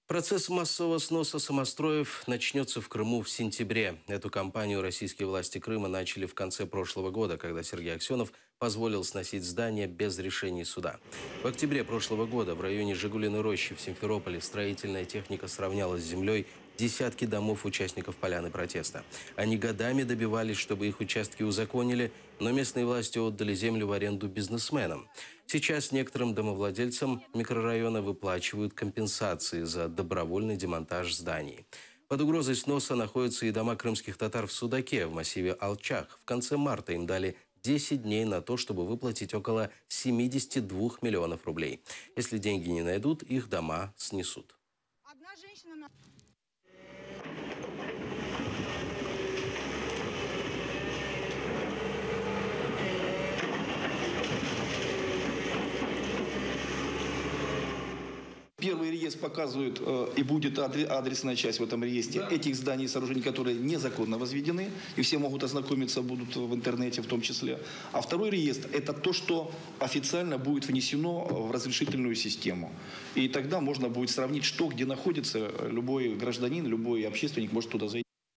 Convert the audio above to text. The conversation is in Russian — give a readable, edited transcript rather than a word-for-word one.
Процесс массового сноса самостроев начнется в Крыму в сентябре. Эту кампанию российские власти Крыма начали в конце прошлого года, когда Сергей Аксенов позволил сносить здания без решений суда. В октябре прошлого года в районе Жигулиной рощи в Симферополе строительная техника сравняла с землей десятки домов участников поляны протеста. Они годами добивались, чтобы их участки узаконили, но местные власти отдали землю в аренду бизнесменам. Сейчас некоторым домовладельцам микрорайона выплачивают компенсации за добровольный демонтаж зданий. Под угрозой сноса находятся и дома крымских татар в Судаке, в массиве Алчах. В конце марта им дали 10 дней на то, чтобы выплатить около 72 миллионов рублей. Если деньги не найдут, их дома снесут. Первый реестр показывает, и будет адресная часть в этом реестре, этих зданий и сооружений, которые незаконно возведены, и все могут ознакомиться, будут в интернете в том числе. А второй реестр – это то, что официально будет внесено в разрешительную систему. И тогда можно будет сравнить, что где находится, любой гражданин, любой общественник может туда зайти.